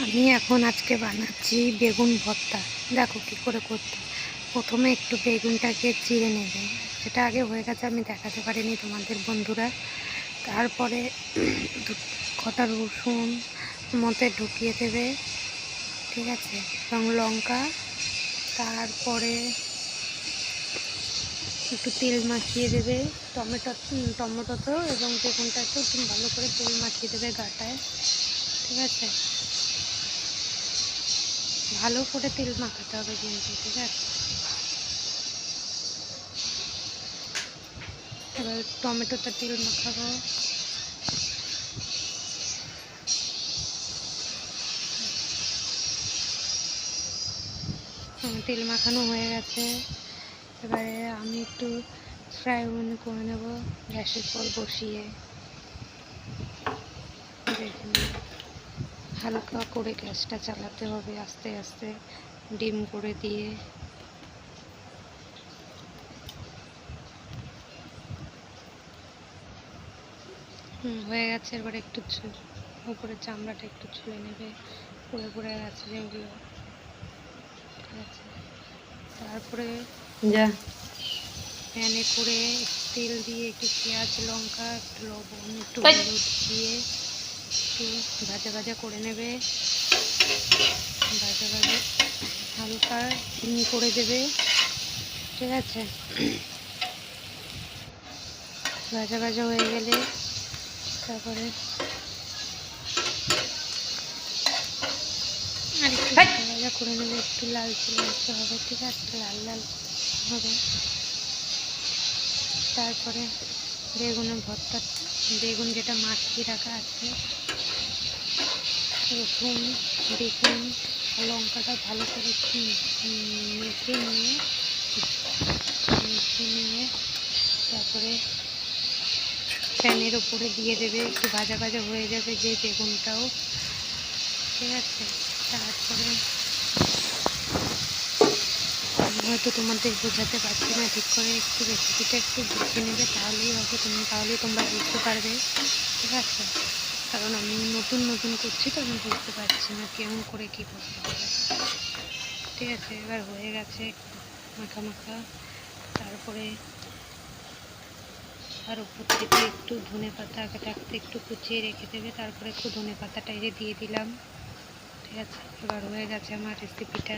আমি এখন আজকে বানাচ্ছি বেগুন ভর্তা। দেখো কি করে করতে। প্রথমে একটু বেগুনটাকে চিড়ে নেবে, সেটা আগে হয়ে গেছে, আমি দেখাতে পারিনি তোমাদের বন্ধুরা। তারপরে কটা রসুন মধ্যে ঢুকিয়ে দেবে, ঠিক আছে, এবং লঙ্কা। তারপরে একটু তেল মাখিয়ে দেবে, টমেটো এবং বেগুনটাকেও একটু ভালো করে তেল মাখিয়ে দেবে গাটায়, ঠিক আছে। ভালো করে তেল মাখাতে হবে কিন্তু, ঠিক আছে। এবার টমেটোটা তেল মাখাবো। তেল মাখানো হয়ে গেছে। এবারে আমি একটু ফ্রাই করে নেব গ্যাসের পর বসিয়ে। দেখুন, হালকা করে গ্যাসটা চালাতে হবে আস্তে আস্তে, ডিম করে দিয়ে। হয়ে গেছে। এবার একটু উপরে চামড়াটা একটু ছুঁয়ে নেবে, পুড়ে গেছে যেগুলো, ঠিক আছে। তারপরে প্যানে করে তেল দিয়ে একটু পেঁয়াজ, লঙ্কা, একটু লবণ, একটু হলুদ দিয়ে একটু ভাজা করে নেবে। ভাজা হালকা করে দেবে, ঠিক আছে। ভাজা হয়ে গেলে তারপরে আর একটু ভাজা করে নেবে, একটু লালচে হবে, ঠিক আছে, লাল হবে। তারপরে বেগুনের ভর্তা, বেগুন যেটা মাখিয়ে রাখা আছে, রসুন, বেগুন, লঙ্কাটা ভালো করে মেখে নিয়ে তারপরে প্যানের ওপরে দিয়ে দেবে। একটু ভাজা হয়ে যাবে যে বেগুনটাও, ঠিক আছে। তারপরে হয়তো তোমাদের বোঝাতে পারছি না ঠিক করে, একটু রেসিপিটা একটু বুঝে নেবে, তাহলেই তোমরা বুঝতে পারবে, ঠিক আছে। কারণ আমি নতুন করছি তো, আমি বুঝতে পারছি না কেমন করে কী করতে হবে, ঠিক আছে। এবার হয়ে গেছে মাখা। তারপরে আর উপর থেকে একটু ধনে পাতা আগে থাকতে একটু কুচিয়ে রেখে দেবে, তারপরে একটু ধনে পাতাটা দিয়ে দিলাম, ঠিক আছে। এবার হয়ে গেছে আমার রেসিপিটা।